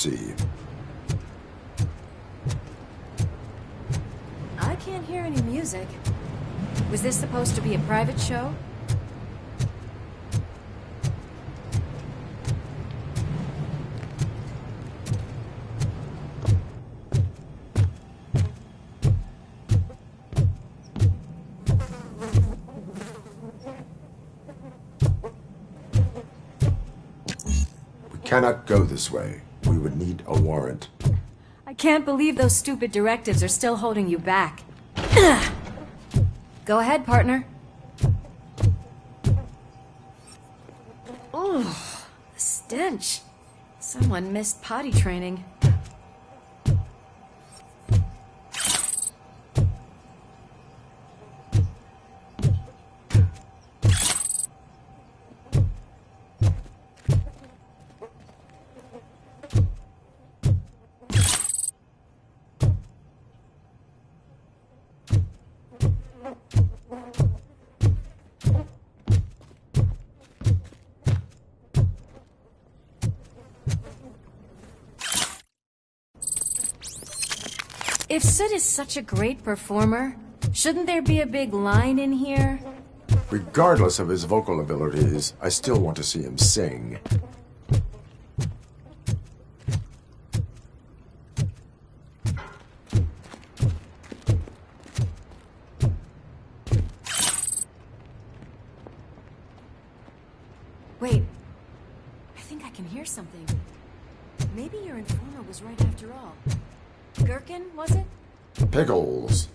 See. I can't hear any music. Was this supposed to be a private show? We cannot go this way. We would need a warrant. I can't believe those stupid directives are still holding you back. Go ahead, partner. Ooh, the stench. Someone missed potty training. If Sid is such a great performer, shouldn't there be a big line in here? Regardless of his vocal abilities, I still want to see him sing. Wait, I think I can hear something. Maybe your informer was right after all. Gherkin, was it? Pickles.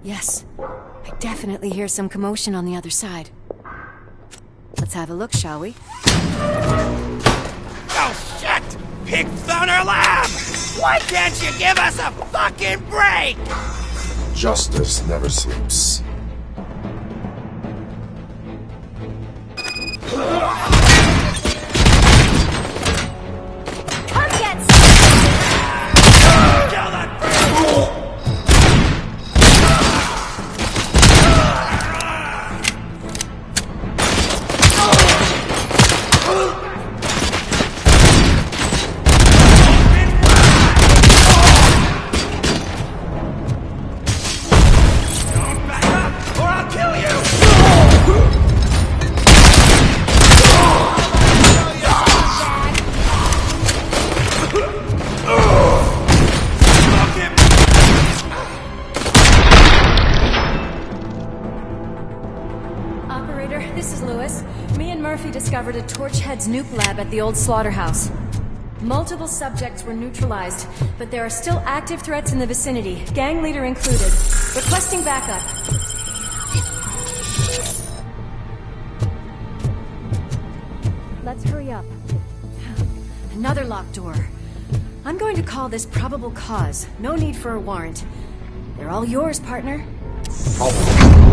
Yes, I definitely hear some commotion on the other side. Let's have a look, shall we? Oh shit! Pig found our lab! Why can't you give us a fucking break? Justice never sleeps. Come get Kill that Don't back up, or I'll kill you! Smoke him! Operator, this is Lewis. Me and Murphy discovered a Torchhead's nuke lab at the old slaughterhouse. Multiple subjects were neutralized, but there are still active threats in the vicinity, gang leader included. Requesting backup. Let's hurry up. Another locked door. I'm going to call this probable cause. No need for a warrant. They're all yours, partner. Fucker!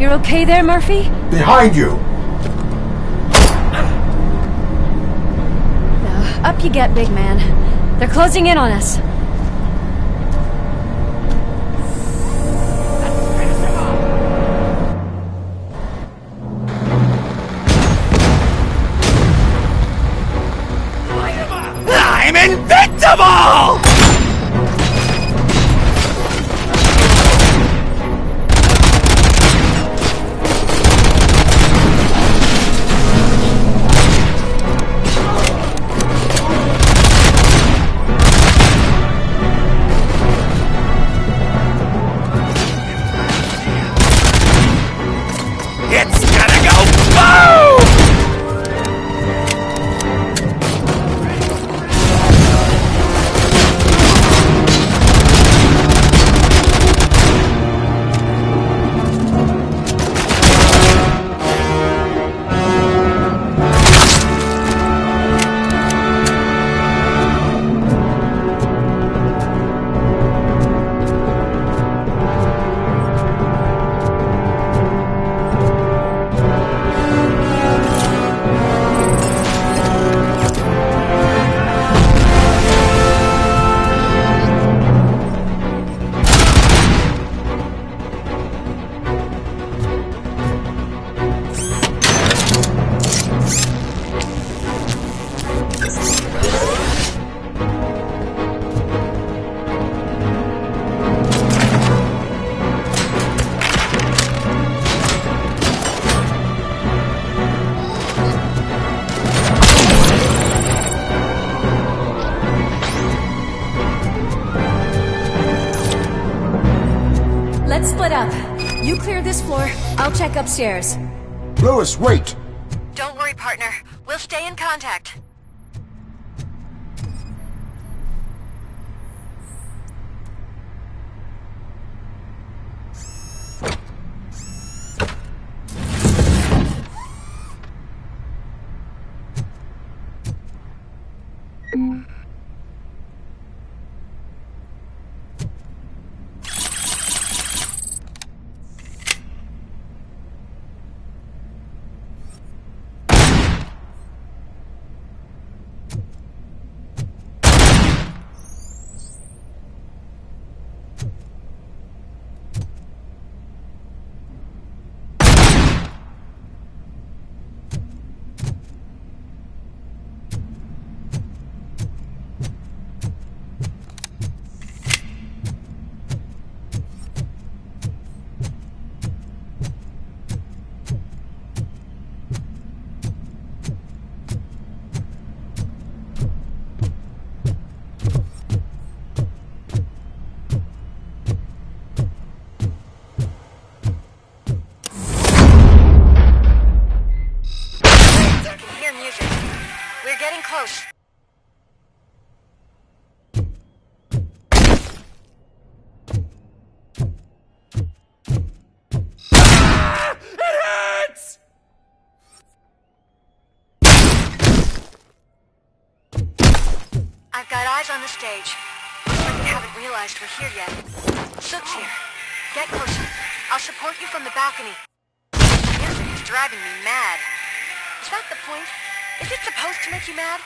You're okay there, Murphy? Behind you! Up you get, big man. They're closing in on us. I'm invincible! It's gonna go boom! Let's split up. You clear this floor, I'll check upstairs. Lewis, wait! Don't worry, partner. We'll stay in contact. Close. It hurts! I've got eyes on the stage. Looks like they haven't realized we're here yet. Sook's here. Get closer. I'll support you from the balcony. The music is driving me mad. Is that the point? Is it supposed to make you mad?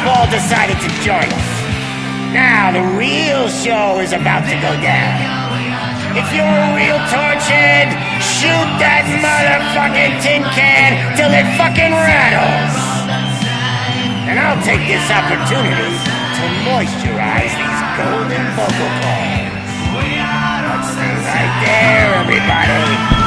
all decided to join us. Now the real show is about to go down. If you're a real torchhead, shoot that motherfucking tin can till it fucking rattles. And I'll take this opportunity to moisturize these golden vocal cords. Let's stay right there, everybody.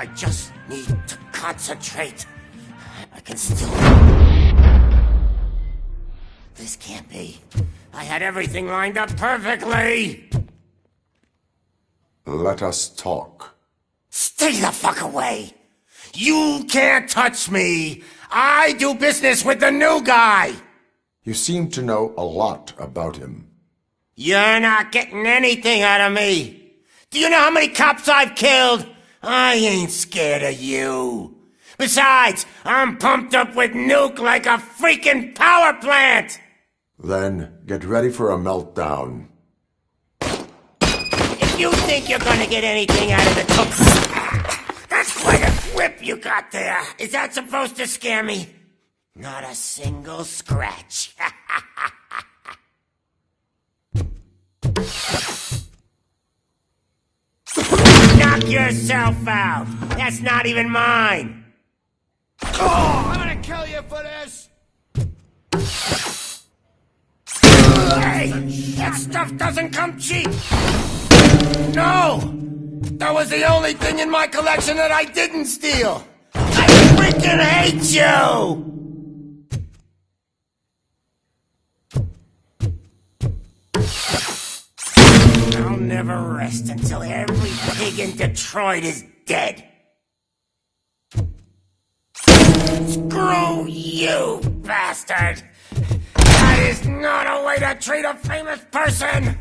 I just need to concentrate. I can still... This can't be. I had everything lined up perfectly. Let us talk. Stay the fuck away. You can't touch me. I do business with the new guy. You seem to know a lot about him. You're not getting anything out of me. Do you know how many cops I've killed? I ain't scared of you. Besides, I'm pumped up with nuke like a freaking power plant! Then get ready for a meltdown. If you think you're gonna get anything out of the cook... That's quite a whip you got there. Is that supposed to scare me? Not a single scratch. Knock yourself out. That's not even mine. Oh, I'm gonna kill you for this! Hey, that stuff doesn't come cheap. No, that was the only thing in my collection that I didn't steal. I freaking hate you! I'll never rest until every pig in Detroit is dead. Screw you, bastard! That is not a way to treat a famous person!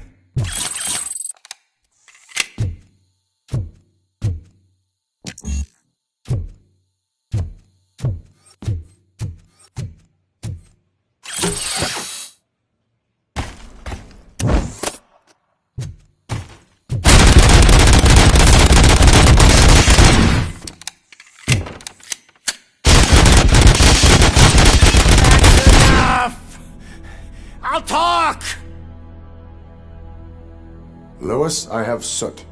I'll talk! Lewis, I have Soot.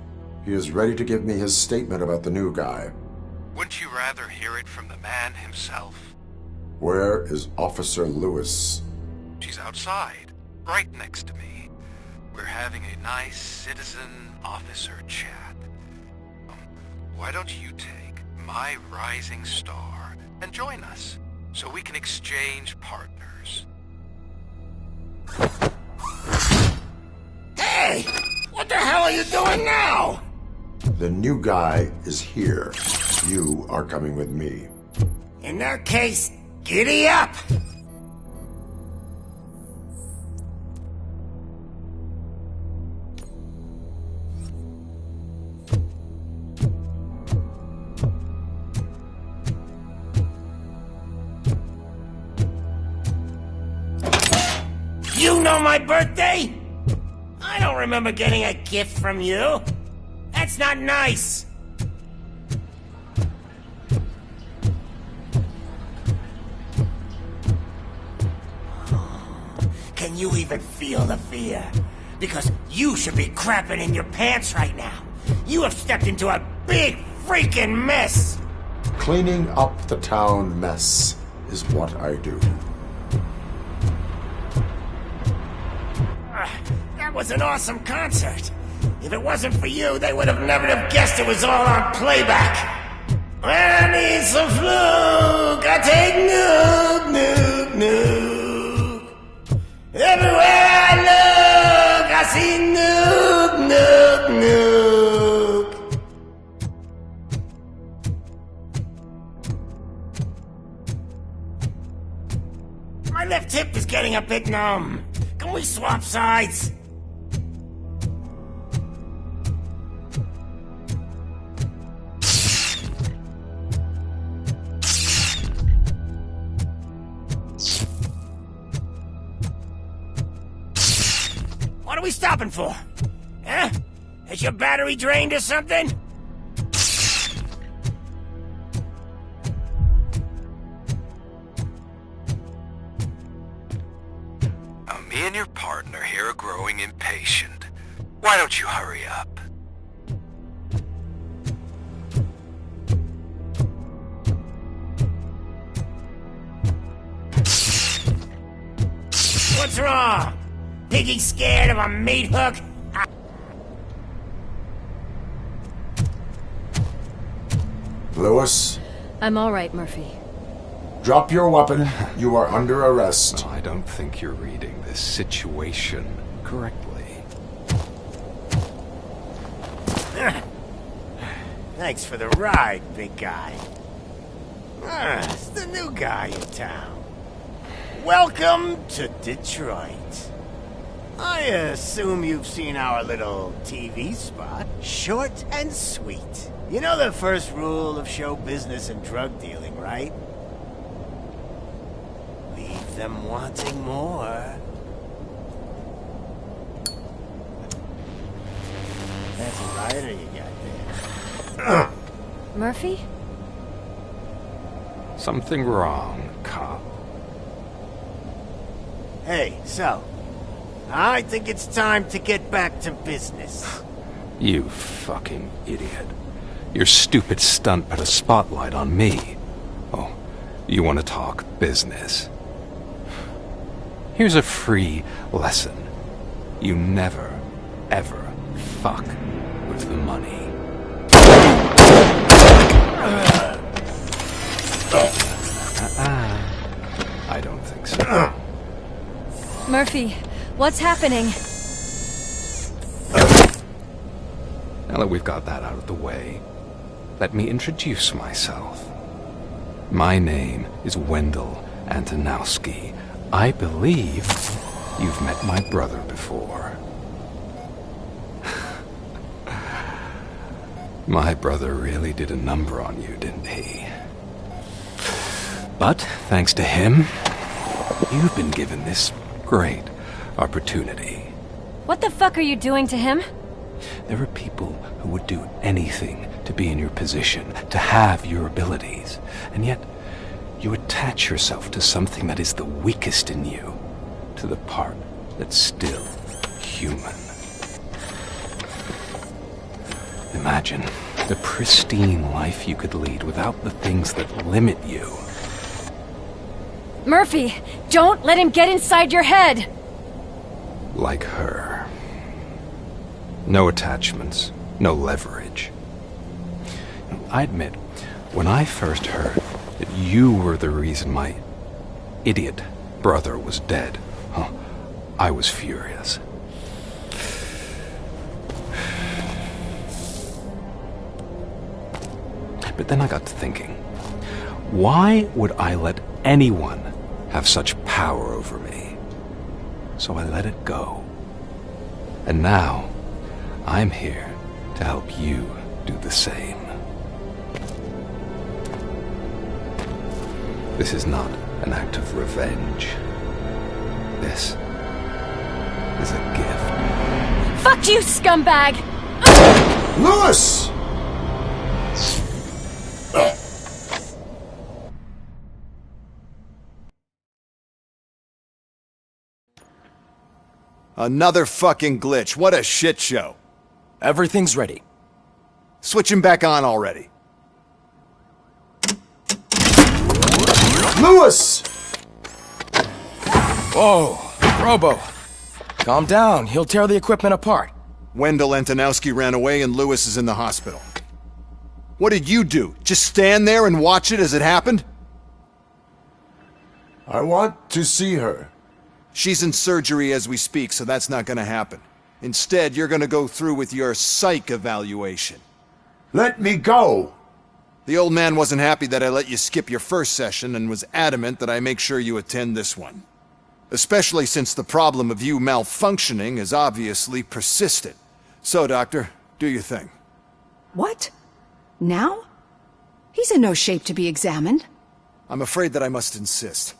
He is ready to give me his statement about the new guy. Wouldn't you rather hear it from the man himself? Where is Officer Lewis? She's outside, right next to me. We're having having a nice citizen-officer chat. Why don't you take my rising star and join us, so we can exchange partners? Hey! What the hell are you doing now? The new guy is here. You are coming with me. In that case, giddy up! You know my birthday? I don't remember getting a gift from you. That's not nice. Can you even feel the fear? Because you should be crapping in your pants right now. You have stepped into a big freaking mess. Cleaning up the town mess is what I do. That was an awesome concert. If it wasn't for you, they would have never have guessed it was all on playback. I need some fluke. I take nuke, nuke, nuke. Everywhere I look, I see nuke, nuke, nuke. My left hip is getting a bit numb. Can we swap sides? What are we stopping for? Huh? Is your battery drained or something? Me and your partner here are growing impatient. Why don't you hurry up? What's wrong? Piggy scared of a meat hook? Lewis, I'm all right, Murphy. drop your weapon. You are under arrest. I don't think you're reading this situation correctly. Thanks for the ride, big guy. It's the new guy in town. Welcome to Detroit. I assume you've seen our little TV spot. Short and sweet. You know the first rule of show business and drug dealing, right? Leave them wanting more. That's a rider you got there. Murphy? Something wrong, cop. Hey, so, I think it's time to get back to business. You fucking idiot. Your stupid stunt put a spotlight on me. Oh, you want to talk business? Here's a free lesson. You never, ever fuck with the money. I don't think so. Murphy, what's happening? Now that we've got that out of the way, let me introduce myself. My name is Wendell Antonowski. I believe you've met my brother before. My brother really did a number on you, didn't he? But, thanks to him, you've been given this great opportunity. What the fuck are you doing to him? There are people who would do anything to be in your position, to have your abilities, and yet you attach yourself to something that is the weakest in you, to the part that's still human. Imagine the pristine life you could lead without the things that limit you. Murphy, don't let him get inside your head! Like her. No attachments, no leverage. I admit, when I first heard that you were the reason my idiot brother was dead, I was furious. But then I got to thinking, why would I let anyone have such power over me? So I let it go. And now, I'm here to help you do the same. This is not an act of revenge. This is a gift. Fuck you, scumbag! Lewis! Another fucking glitch. What a shit show. Everything's ready. Switch him back on already. Lewis! Whoa, Robo. Calm down. He'll tear the equipment apart. Wendell Antonowski ran away and Lewis is in the hospital. What did you do? Just stand there and watch it as it happened? I want to see her. She's in surgery as we speak, so that's not gonna happen. Instead, you're gonna go through with your psych evaluation. Let me go! The old man wasn't happy that I let you skip your first session and was adamant that I make sure you attend this one. Especially since the problem of you malfunctioning is obviously persistent. So, Doctor, do your thing. What? Now? He's in no shape to be examined. I'm afraid that I must insist.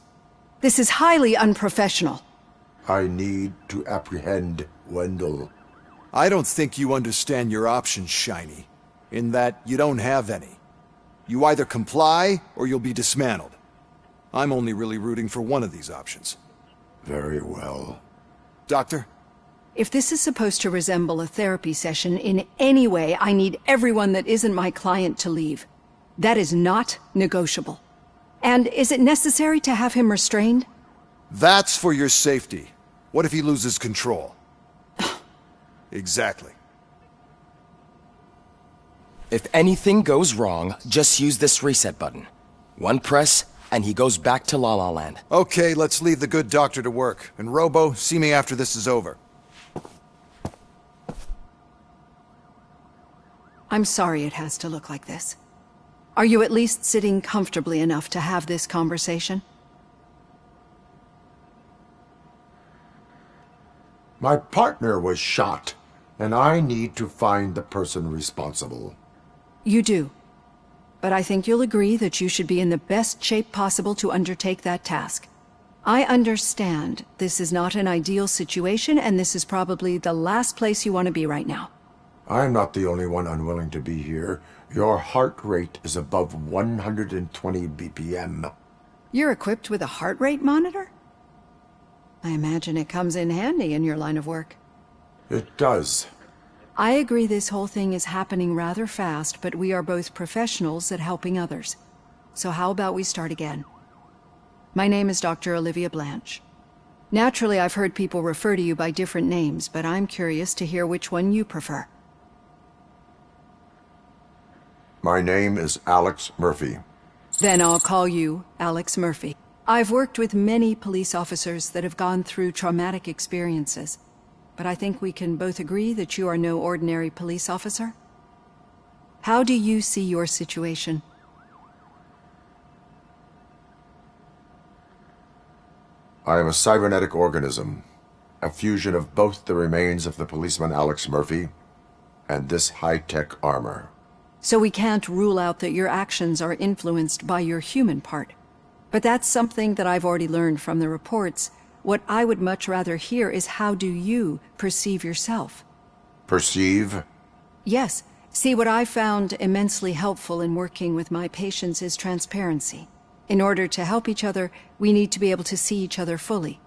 This is highly unprofessional. I need to apprehend Wendell. I don't think you understand your options, Shiny. In that you don't have any. You either comply, or you'll be dismantled. I'm only really rooting for one of these options. Very well. Doctor? If this is supposed to resemble a therapy session in any way, I need everyone that isn't my client to leave. That is not negotiable. And is it necessary to have him restrained? That's for your safety. What if he loses control? Exactly. If anything goes wrong, just use this reset button. One press, and he goes back to La La Land. Okay, let's leave the good doctor to work. And Robo, see me after this is over. I'm sorry it has to look like this. Are you at least sitting comfortably enough to have this conversation? My partner was shot, and I need to find the person responsible. You do. But I think you'll agree that you should be in the best shape possible to undertake that task. I understand this is not an ideal situation, and this is probably the last place you want to be right now. I'm not the only one unwilling to be here. Your heart rate is above 120 BPM. You're equipped with a heart rate monitor? I imagine it comes in handy in your line of work. It does. I agree this whole thing is happening rather fast, but we are both professionals at helping others. So how about we start again? My name is Dr. Olivia Blanche. Naturally, I've heard people refer to you by different names, but I'm curious to hear which one you prefer. My name is Alex Murphy. Then I'll call you Alex Murphy. I've worked with many police officers that have gone through traumatic experiences, but I think we can both agree that you are no ordinary police officer. How do you see your situation? I am a cybernetic organism, a fusion of both the remains of the policeman Alex Murphy and this high-tech armor. So we can't rule out that your actions are influenced by your human part. But that's something that I've already learned from the reports. What I would much rather hear is how do you perceive yourself? Perceive? Yes. See, what I found immensely helpful in working with my patients is transparency. In order to help each other, we need to be able to see each other fully.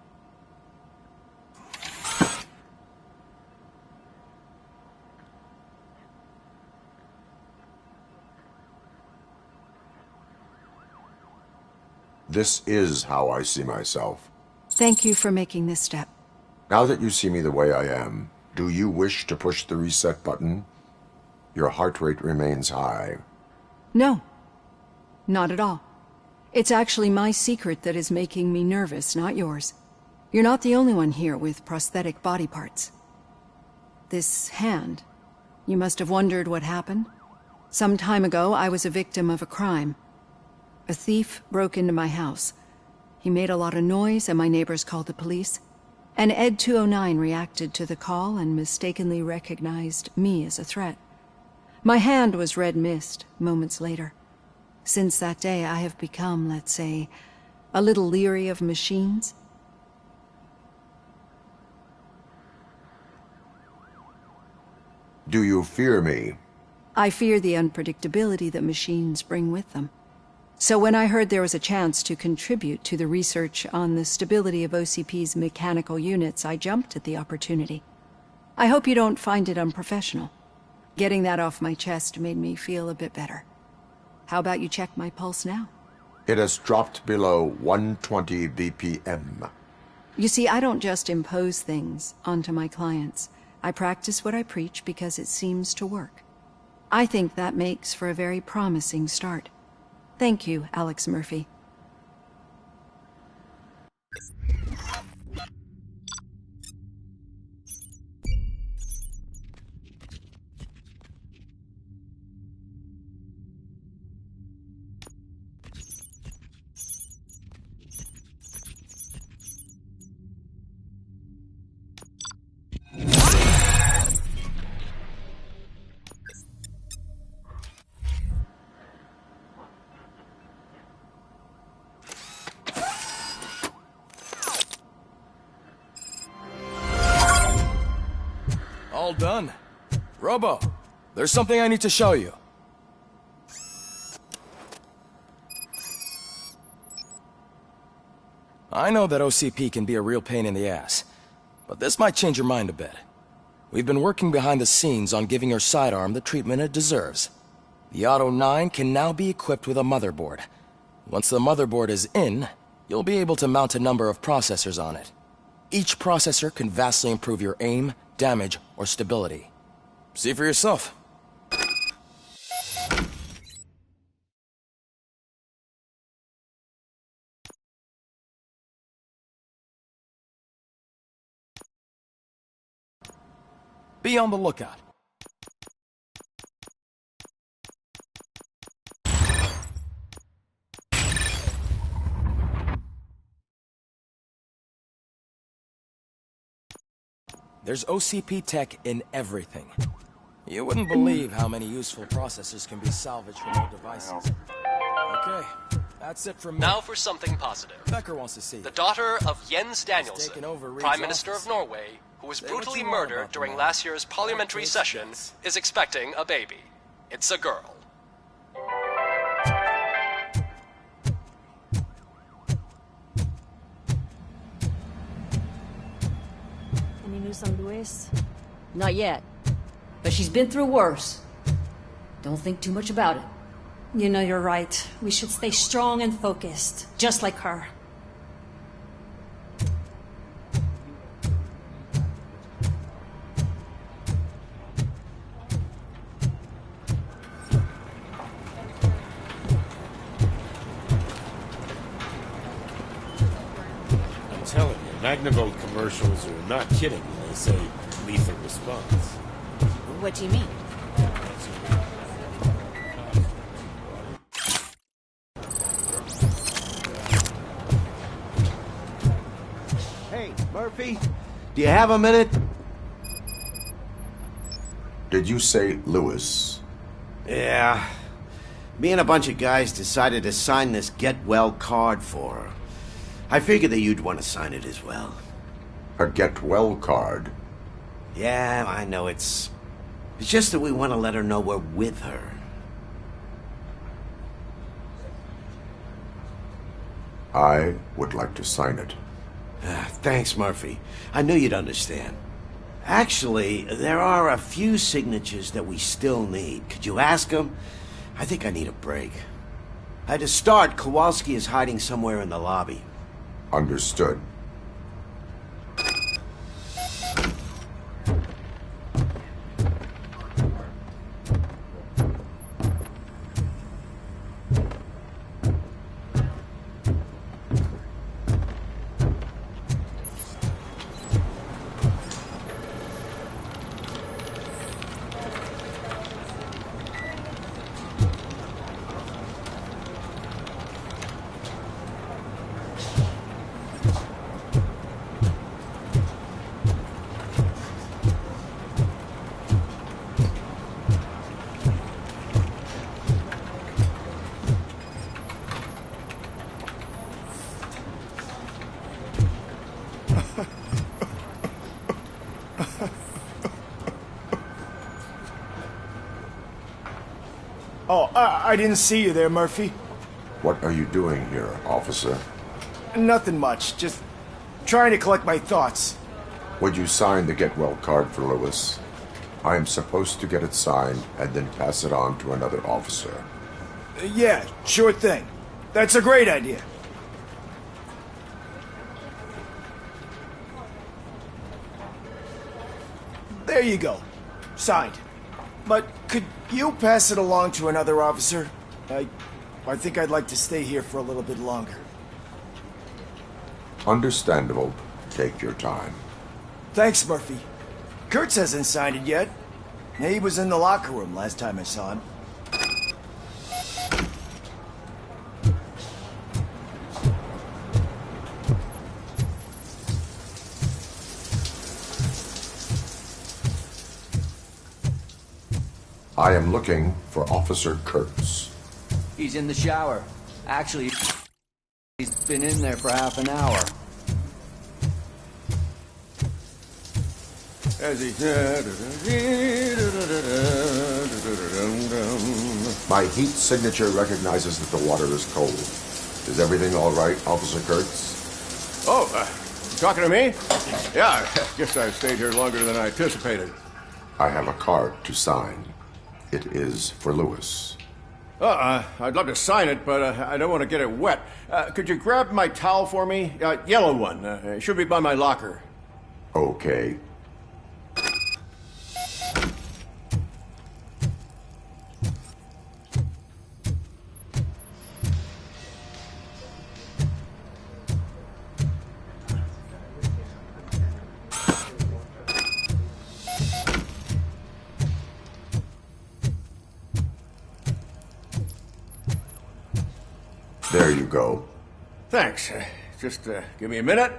This is how I see myself. Thank you for making this step. Now that you see me the way I am, Do you wish to push the reset button? Your heart rate remains high. No. Not at all. It's actually my secret that is making me nervous, not yours. You're not the only one here with prosthetic body parts. This hand, you must have wondered what happened. Some time ago, I was a victim of a crime. A thief broke into my house. He made a lot of noise and my neighbors called the police. And Ed 209 reacted to the call and mistakenly recognized me as a threat. My hand was red mist moments later. Since that day, I have become, let's say, a little leery of machines. Do you fear me? I fear the unpredictability that machines bring with them. So when I heard there was a chance to contribute to the research on the stability of OCP's mechanical units, I jumped at the opportunity. I hope you don't find it unprofessional. Getting that off my chest made me feel a bit better. How about you check my pulse now? It has dropped below 120 BPM. You see, I don't just impose things onto my clients. I practice what I preach because it seems to work. I think that makes for a very promising start. Thank you, Alex Murphy. All done. Robo, there's something I need to show you. I know that OCP can be a real pain in the ass, but this might change your mind a bit. We've been working behind the scenes on giving your sidearm the treatment it deserves. The Auto 9 can now be equipped with a motherboard. Once the motherboard is in, you'll be able to mount a number of processors on it. Each processor can vastly improve your aim, damage, or stability. See for yourself. Be on the lookout. There's OCP tech in everything. You wouldn't believe how many useful processors can be salvaged from old devices. Okay, that's it from me. Now for something positive. Becker wants to see The daughter of Jens Danielson, taken over Reed's Prime Minister office. of Norway, who was Say what brutally you want murdered about during the last year's parliamentary Yes, session, yes. is expecting a baby. It's a girl. Any news on Luis? Not yet. But she's been through worse. Don't think too much about it. You know you're right. We should stay strong and focused, just like her. I'm telling you, Magnavolt commercials are not kidding when they say lethal response. What do you mean? Hey, Murphy, do you have a minute? Did you say Lewis? Yeah. Me and a bunch of guys decided to sign this get well card for her. I figured that you'd want to sign it as well. A get well card? Yeah, I know it's just that we want to let her know we're with her. I would like to sign it. Thanks, Murphy. I knew you'd understand. Actually, there are a few signatures that we still need. Could you ask them? I think I need a break. To start, Kowalski is hiding somewhere in the lobby. Understood. Oh, I didn't see you there, Murphy. What are you doing here, officer? Nothing much, just trying to collect my thoughts. Would you sign the get well card for Lewis? I am supposed to get it signed and then pass it on to another officer. Yeah, sure thing. That's a great idea. There you go. Signed. But could you pass it along to another officer? I think I'd like to stay here for a little bit longer. Understandable. Take your time. Thanks, Murphy. Kurtz hasn't signed it yet. He was in the locker room last time I saw him. I am looking for Officer Kurtz. He's in the shower. Actually, he's been in there for half an hour. As he... My heat signature recognizes that the water is cold. Is everything all right, Officer Kurtz? Oh, you talking to me? Yeah, I guess I stayed here longer than I anticipated. I have a card to sign. It is for Lewis. I'd love to sign it, but I don't want to get it wet. Could you grab my towel for me? Yellow one. It should be by my locker. Okay. There you go. Thanks. Just give me a minute.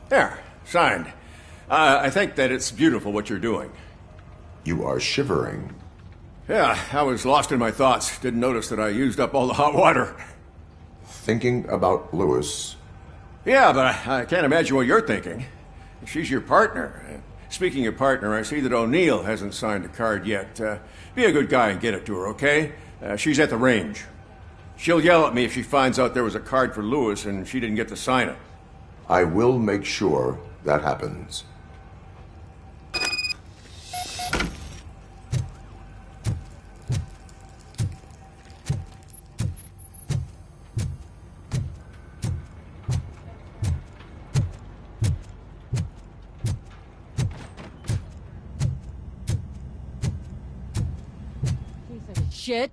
There, signed. I think that it's beautiful what you're doing. You are shivering. Yeah, I was lost in my thoughts. Didn't notice that I used up all the hot water. Thinking about Lewis. Yeah, but I can't imagine what you're thinking. She's your partner. Speaking of partner, I see that O'Neill hasn't signed a card yet. Be a good guy and get it to her, okay? She's at the range. She'll yell at me if she finds out there was a card for Lewis and she didn't get to sign it. I will make sure that happens. Shit.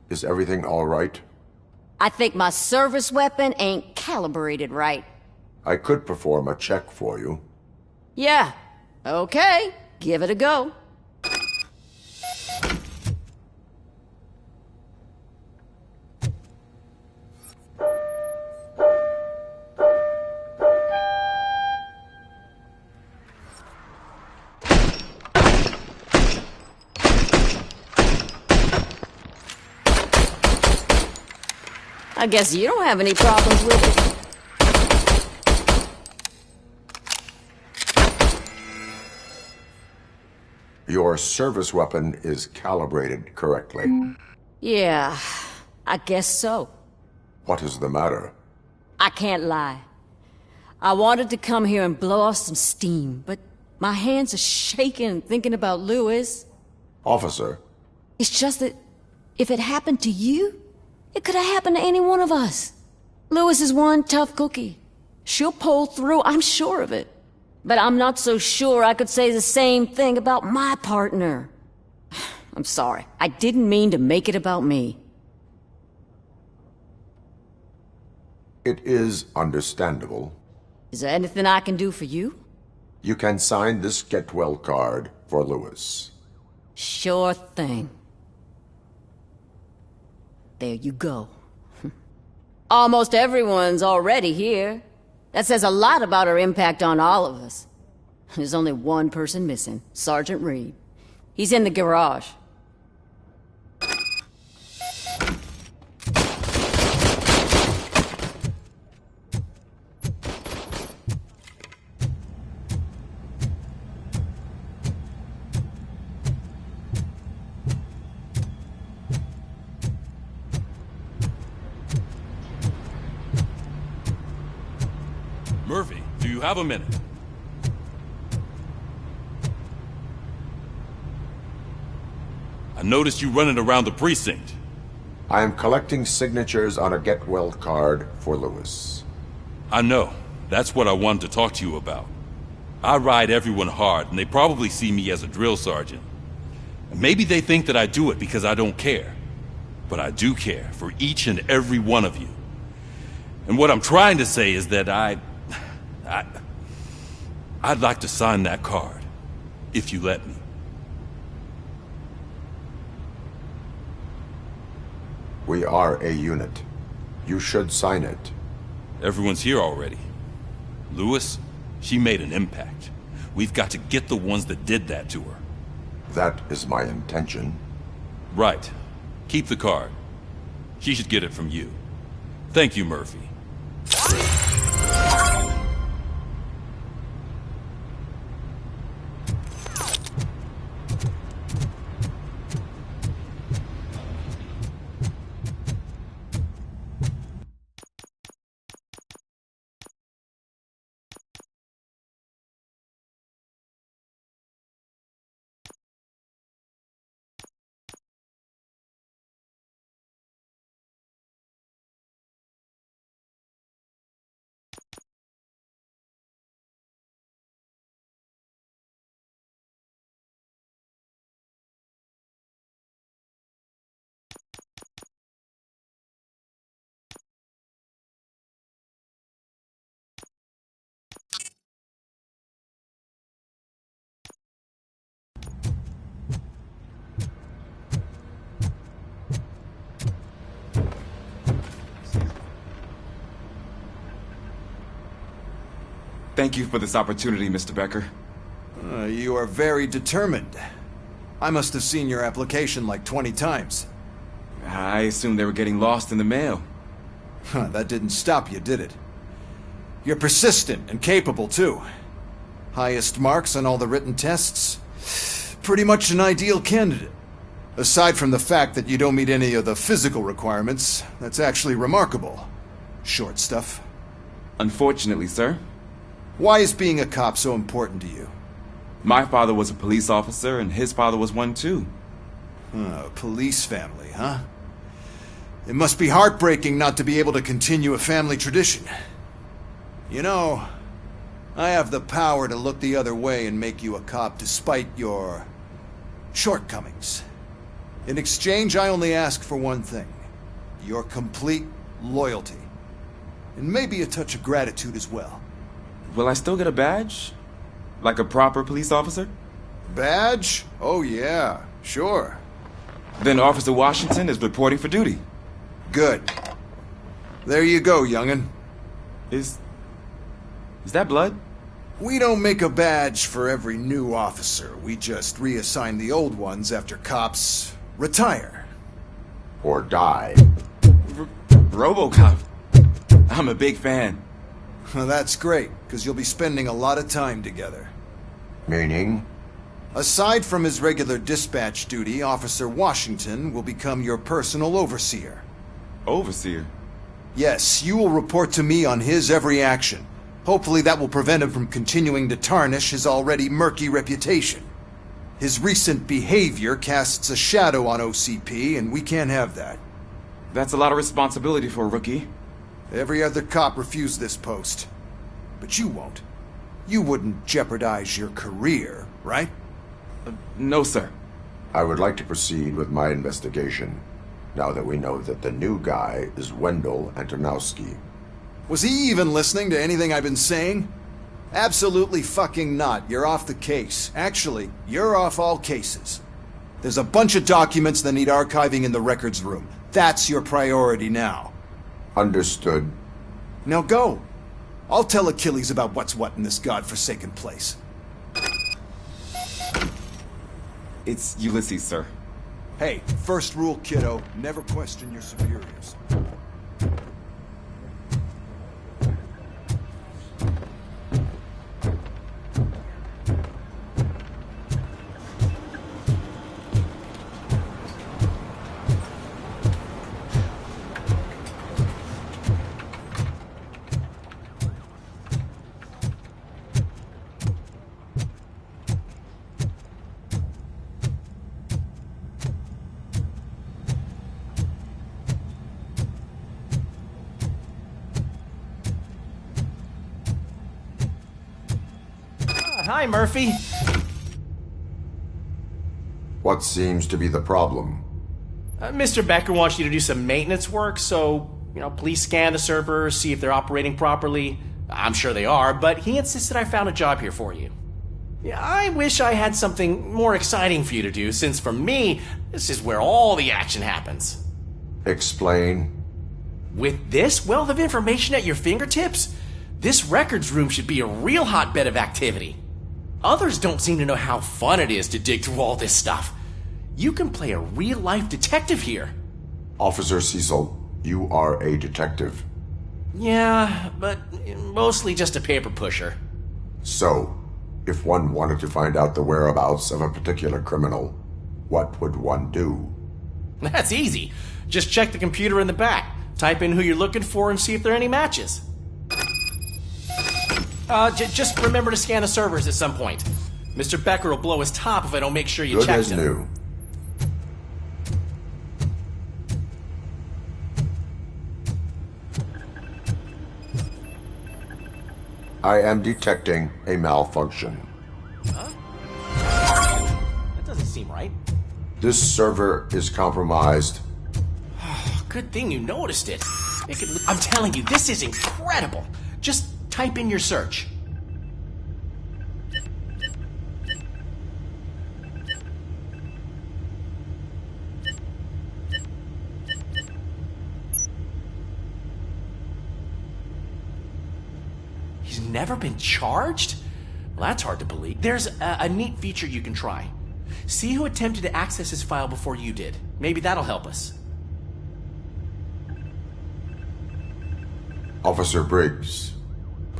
Is everything all right? I think my service weapon ain't calibrated right. I could perform a check for you. Yeah. Okay. Give it a go. I guess you don't have any problems with it. Your service weapon is calibrated correctly. Yeah, I guess so. What is the matter? I can't lie. I wanted to come here and blow off some steam, but my hands are shaking thinking about Lewis. Officer. It's just that if it happened to you, it could have happened to any one of us. Lewis is one tough cookie. She'll pull through, I'm sure of it. But I'm not so sure I could say the same thing about my partner. I'm sorry. I didn't mean to make it about me. It is understandable. Is there anything I can do for you? You can sign this get well card for Lewis. Sure thing. There you go. Almost everyone's already here. That says a lot about her impact on all of us. There's only one person missing, Sergeant Reed. He's in the garage. have a minute. I noticed you running around the precinct. I am collecting signatures on a get well card for Lewis. I know. That's what I wanted to talk to you about. I ride everyone hard, and they probably see me as a drill sergeant. Maybe they think that I do it because I don't care. But I do care for each and every one of you. And what I'm trying to say is that I'd like to sign that card, if you let me. We are a unit. You should sign it. Everyone's here already. Lewis, she made an impact. We've got to get the ones that did that to her. That is my intention. Right. Keep the card. She should get it from you. Thank you, Murphy. Thank you for this opportunity, Mr. Becker. You are very determined. I must have seen your application like 20 times. I assumed they were getting lost in the mail. That didn't stop you, did it? You're persistent and capable, too. Highest marks on all the written tests. Pretty much an ideal candidate. Aside from the fact that you don't meet any of the physical requirements, that's actually remarkable. Short stuff. Unfortunately, sir. Why is being a cop so important to you? My father was a police officer, and his father was one too. Police family, huh? It must be heartbreaking not to be able to continue a family tradition. You know, I have the power to look the other way and make you a cop despite your shortcomings. In exchange, I only ask for one thing. Your complete loyalty. And maybe a touch of gratitude as well. Will I still get a badge? Like a proper police officer? Badge? Oh yeah, sure. Then Officer Washington is reporting for duty. Good. There you go, young'un. Is that blood? We don't make a badge for every new officer. We just reassign the old ones after cops retire. Or die. Robocop. I'm a big fan. Well, that's great, because you'll be spending a lot of time together. Meaning? Aside from his regular dispatch duty, Officer Washington will become your personal overseer. Overseer? Yes, you will report to me on his every action. Hopefully that will prevent him from continuing to tarnish his already murky reputation. His recent behavior casts a shadow on OCP, and we can't have that. That's a lot of responsibility for a rookie. Every other cop refused this post. But you won't. You wouldn't jeopardize your career, right? No, sir. I would like to proceed with my investigation, now that we know that the new guy is Wendell Antonowski. Was he even listening to anything I've been saying? Absolutely fucking not. You're off the case. Actually, you're off all cases. There's a bunch of documents that need archiving in the records room. That's your priority now. Understood. Now go. I'll tell Achilles about what's what in this godforsaken place. It's Ulysses, sir. Hey, first rule, kiddo. Never question your superiors. Hi, Murphy. What seems to be the problem? Mr. Becker wants you to do some maintenance work, so, please scan the servers, see if they're operating properly. I'm sure they are, but he insisted I found a job here for you. Yeah, I wish I had something more exciting for you to do, since for me, this is where all the action happens. Explain. With this wealth of information at your fingertips, this records room should be a real hotbed of activity. Others don't seem to know how fun it is to dig through all this stuff. You can play a real-life detective here. Officer Cecil, you are a detective. Yeah, but mostly just a paper pusher. So, if one wanted to find out the whereabouts of a particular criminal, what would one do? That's easy. Just check the computer in the back, type in who you're looking for, and see if there are any matches. Just remember to scan the servers at some point. Mr. Becker will blow his top if I don't make sure you Good checked as them. new. I am detecting a malfunction. Huh? That doesn't seem right. This server is compromised. Good thing you noticed it. I'm telling you, this is incredible. Just type in your search. He's never been charged? Well, that's hard to believe. There's a neat feature you can try. See who attempted to access his file before you did. Maybe that'll help us. Officer Briggs.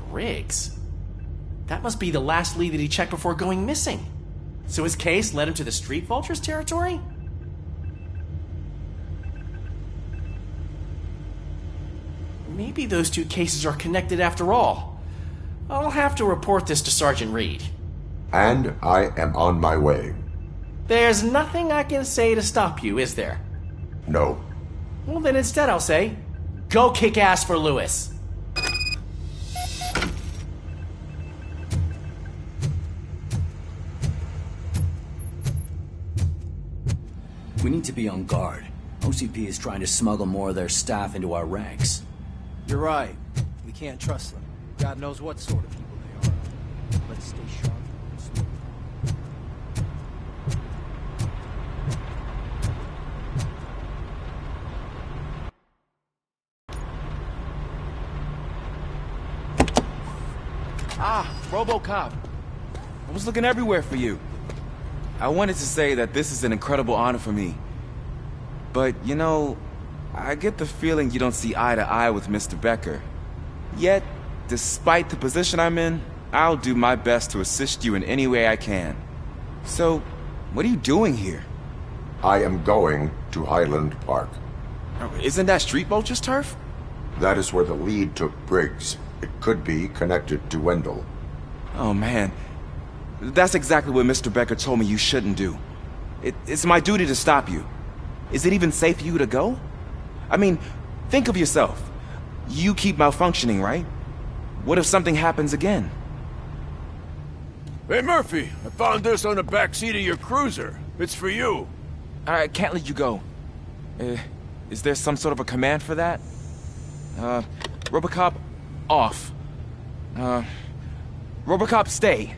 Briggs? That must be the last lead that he checked before going missing. So his case led him to the Street Vultures territory? Maybe those two cases are connected after all. I'll have to report this to Sergeant Reed. And I am on my way. There's nothing I can say to stop you, is there? No. Well, then instead I'll say, go kick ass for Lewis. We need to be on guard. OCP is trying to smuggle more of their staff into our ranks. You're right. We can't trust them. God knows what sort of people they are. Let's stay sharp and smooth. Robocop. I was looking everywhere for you. I wanted to say that this is an incredible honor for me. But, I get the feeling you don't see eye to eye with Mr. Becker. Yet, despite the position I'm in, I'll do my best to assist you in any way I can. So, what are you doing here? I am going to Highland Park. Isn't that Street Vulture's turf? That is where the lead took Briggs. It could be connected to Wendell. Oh, man. That's exactly what Mr. Becker told me you shouldn't do. It's my duty to stop you. Is it even safe for you to go? I mean, think of yourself. You keep malfunctioning, right? What if something happens again? Hey, Murphy, I found this on the back seat of your cruiser. It's for you. I can't let you go. Is there some sort of a command for that? Robocop, off. Robocop, stay.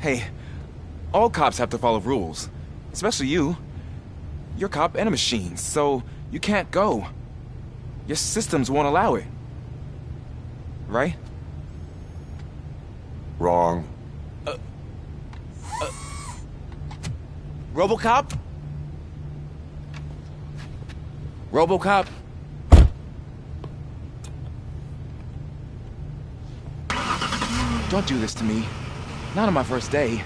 Hey, all cops have to follow rules. Especially you. You're a cop and a machine, so you can't go. Your systems won't allow it. Right? Wrong. Robocop? Robocop? Don't do this to me. Not on my first day.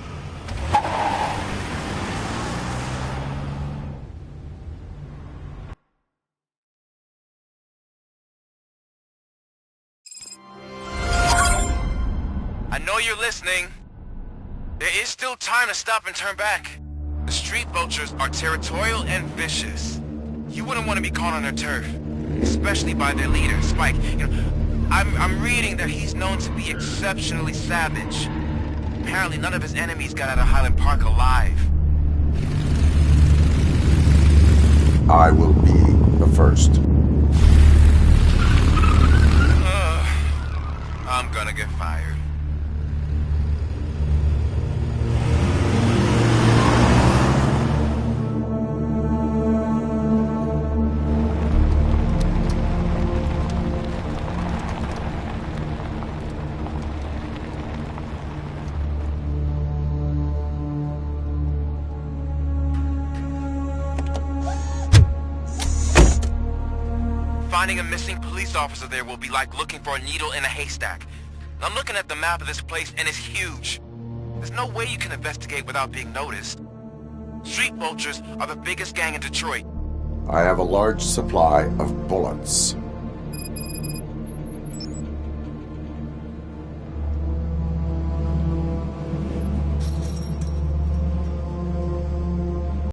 I know you're listening. There is still time to stop and turn back. The Street Vultures are territorial and vicious. You wouldn't want to be caught on their turf, especially by their leader, Spike. I'm reading that he's known to be exceptionally savage. Apparently none of his enemies got out of Highland Park alive. I will be the first. I'm gonna get fired. Finding a missing police officer there will be like looking for a needle in a haystack. I'm looking at the map of this place and it's huge. There's no way you can investigate without being noticed. Street vultures are the biggest gang in Detroit. I have a large supply of bullets.